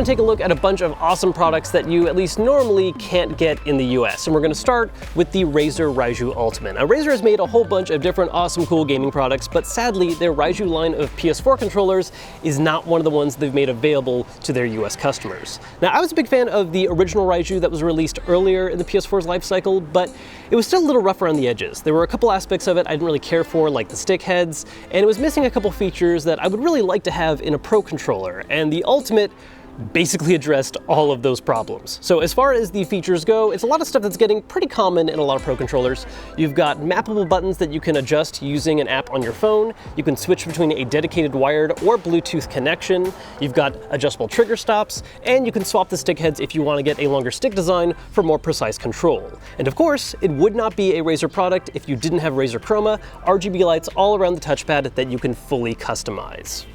gonna take a look at a bunch of awesome products that you at least normally can't get in the US. And we're gonna start with the Razer Raiju Ultimate. Now, Razer has made a whole bunch of different awesome, cool gaming products, but sadly, their Raiju line of PS4 controllers is not one of the ones they've made available to their US customers. Now, I was a big fan of the original Raiju that was released earlier in the PS4's life cycle, but it was still a little rough around the edges. There were a couple aspects of it I didn't really care for, like the stick heads, and it was missing a couple features that I would really like to have in a Pro controller, and the Ultimate basically addressed all of those problems. So as far as the features go, it's a lot of stuff that's getting pretty common in a lot of Pro controllers. You've got mappable buttons that you can adjust using an app on your phone. You can switch between a dedicated wired or Bluetooth connection. You've got adjustable trigger stops, and you can swap the stick heads if you want to get a longer stick design for more precise control. And of course, it would not be a Razer product if you didn't have Razer Chroma, RGB lights all around the touchpad that you can fully customize.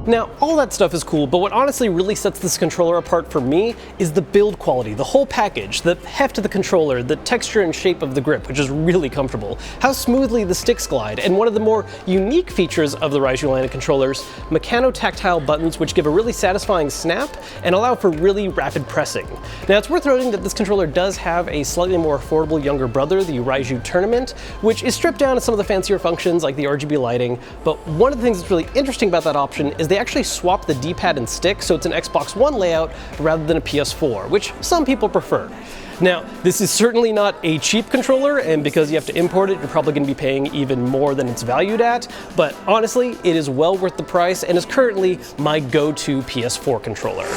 Now, all that stuff is cool, but what honestly really sets this controller apart for me is the build quality, the whole package, the heft of the controller, the texture and shape of the grip, which is really comfortable, how smoothly the sticks glide, and one of the more unique features of the Raiju line of controllers, mechano-tactile buttons which give a really satisfying snap and allow for really rapid pressing. Now, it's worth noting that this controller does have a slightly more affordable younger brother, the Raiju Tournament, which is stripped down to some of the fancier functions like the RGB lighting, but one of the things that's really interesting about that option is they actually swap the D-pad and stick, so it's an Xbox One layout rather than a PS4, which some people prefer. Now, this is certainly not a cheap controller, and because you have to import it, you're probably going to be paying even more than it's valued at, but honestly, it is well worth the price and is currently my go-to PS4 controller.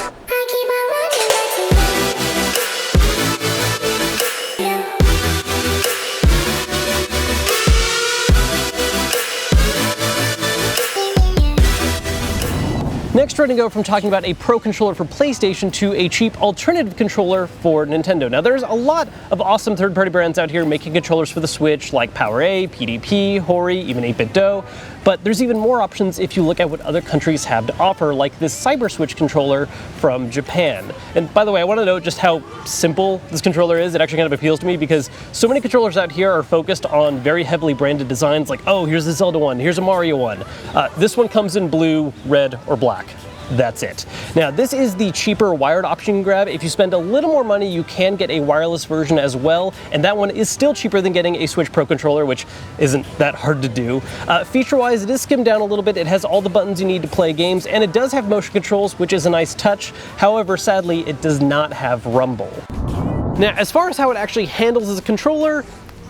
Next, we're going to go from talking about a Pro controller for PlayStation to a cheap alternative controller for Nintendo. Now, there's a lot of awesome third-party brands out here making controllers for the Switch, like PowerA, PDP, Hori, even 8BitDo, but there's even more options if you look at what other countries have to offer, like this Cyber Switch controller from Japan. And by the way, I want to note just how simple this controller is. It actually kind of appeals to me because so many controllers out here are focused on very heavily branded designs, like, oh, here's the Zelda one, here's a Mario one. This one comes in blue, red, or black. That's it. Now, this is the cheaper wired option you can grab. If you spend a little more money, you can get a wireless version as well, and that one is still cheaper than getting a Switch Pro controller, which isn't that hard to do. Feature-wise, it is skimmed down a little bit. It has all the buttons you need to play games, and it does have motion controls, which is a nice touch. However, sadly, it does not have rumble. Now, as far as how it actually handles as a controller,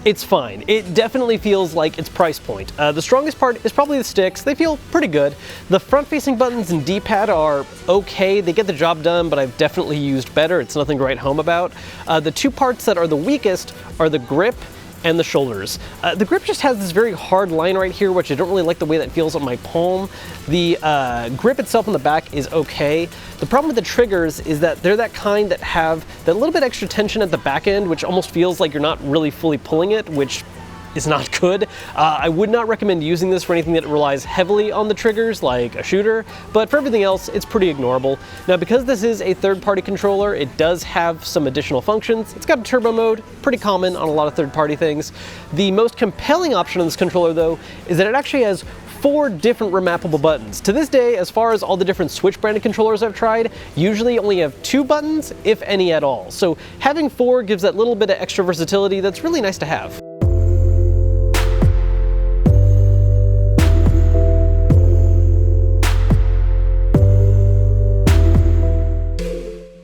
it's fine. It definitely feels like its price point. The strongest part is probably the sticks. They feel pretty good. The front-facing buttons and D-pad are okay. They get the job done, but I've definitely used better. It's nothing to write home about. The two parts that are the weakest are the grip and the shoulders. The grip just has this very hard line right here, which I don't really like the way that feels on my palm. The grip itself on the back is okay. The problem with the triggers is that they're that kind that have that little bit extra tension at the back end, which almost feels like you're not really fully pulling it, which is not good. I would not recommend using this for anything that relies heavily on the triggers, like a shooter, but for everything else, it's pretty ignorable. Now, because this is a third-party controller, it does have some additional functions. It's got a turbo mode, pretty common on a lot of third-party things. The most compelling option on this controller, though, is that it actually has 4 different remappable buttons. To this day, as far as all the different Switch branded controllers I've tried, usually only have 2 buttons, if any at all. So having 4 gives that little bit of extra versatility that's really nice to have.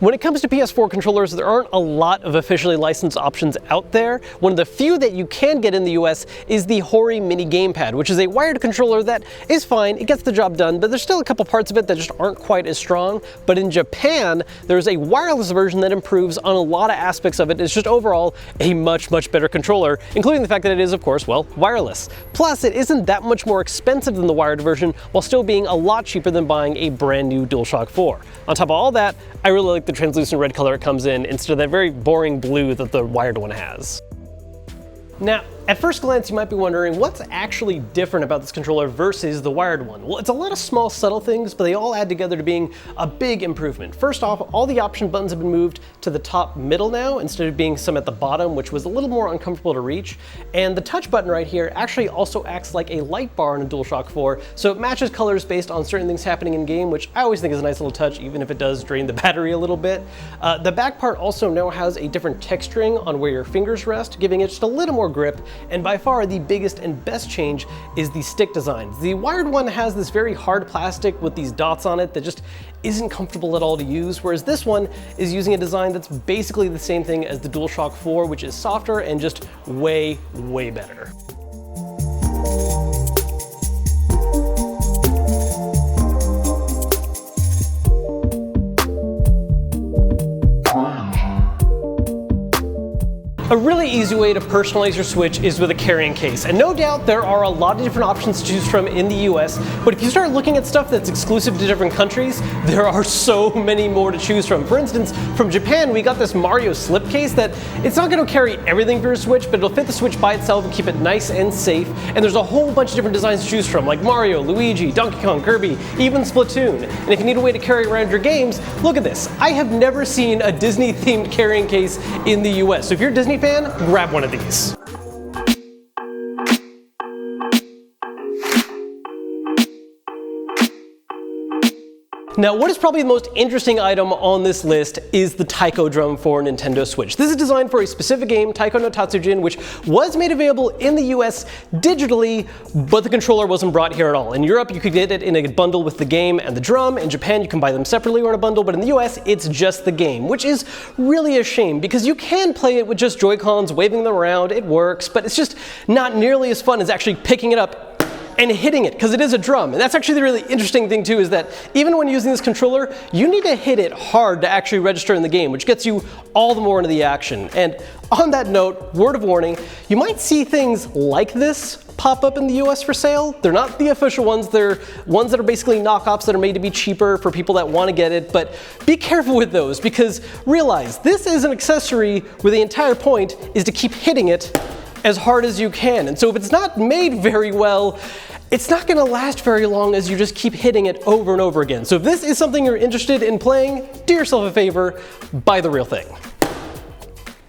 When it comes to PS4 controllers, there aren't a lot of officially licensed options out there. One of the few that you can get in the US is the Hori Mini gamepad, which is a wired controller that is fine, it gets the job done, but there's still a couple parts of it that just aren't quite as strong. But in Japan, there's a wireless version that improves on a lot of aspects of it. It's just overall a much, much better controller, including the fact that it is, of course, well, wireless. Plus, it isn't that much more expensive than the wired version, while still being a lot cheaper than buying a brand new DualShock 4. On top of all that, I really like the translucent red color it comes in instead of that very boring blue that the wired one has. Now, At first glance, you might be wondering what's actually different about this controller versus the wired one. Well, it's a lot of small, subtle things, but they all add together to being a big improvement. First off, all the option buttons have been moved to the top middle now, instead of being some at the bottom, which was a little more uncomfortable to reach. And the touch button right here actually also acts like a light bar in a DualShock 4, so it matches colors based on certain things happening in game, which I always think is a nice little touch, even if it does drain the battery a little bit. The back part also now has a different texturing on where your fingers rest, giving it just a little more grip. And by far the biggest and best change is the stick design. The wired one has this very hard plastic with these dots on it that just isn't comfortable at all to use, whereas this one is using a design that's basically the same thing as the DualShock 4, which is softer and just way, way better. A really easy way to personalize your Switch is with a carrying case, and no doubt there are a lot of different options to choose from in the US, but if you start looking at stuff that's exclusive to different countries, there are so many more to choose from. For instance, from Japan, we got this Mario slipcase that it's not going to carry everything for your Switch, but it'll fit the Switch by itself and keep it nice and safe, and there's a whole bunch of different designs to choose from, like Mario, Luigi, Donkey Kong, Kirby, even Splatoon. And if you need a way to carry around your games, look at this. I have never seen a Disney-themed carrying case in the US, so if you're a Disney fan, grab one of these. Now, what is probably the most interesting item on this list is the Taiko drum for Nintendo Switch. This is designed for a specific game, Taiko no Tatsujin, which was made available in the US digitally, but the controller wasn't brought here at all. In Europe, you could get it in a bundle with the game and the drum. In Japan, you can buy them separately or in a bundle, but in the US, it's just the game, which is really a shame because you can play it with just Joy-Cons, waving them around, it works, but it's just not nearly as fun as actually picking it up and hitting it, because it is a drum. And that's actually the really interesting thing too, is that even when using this controller, you need to hit it hard to actually register in the game, which gets you all the more into the action. And on that note, word of warning, you might see things like this pop up in the US for sale. They're not the official ones, they're ones that are basically knockoffs that are made to be cheaper for people that want to get it, but be careful with those, because realize this is an accessory where the entire point is to keep hitting it as hard as you can. And so if it's not made very well, it's not going to last very long as you just keep hitting it over and over again. So if this is something you're interested in playing, do yourself a favor, buy the real thing.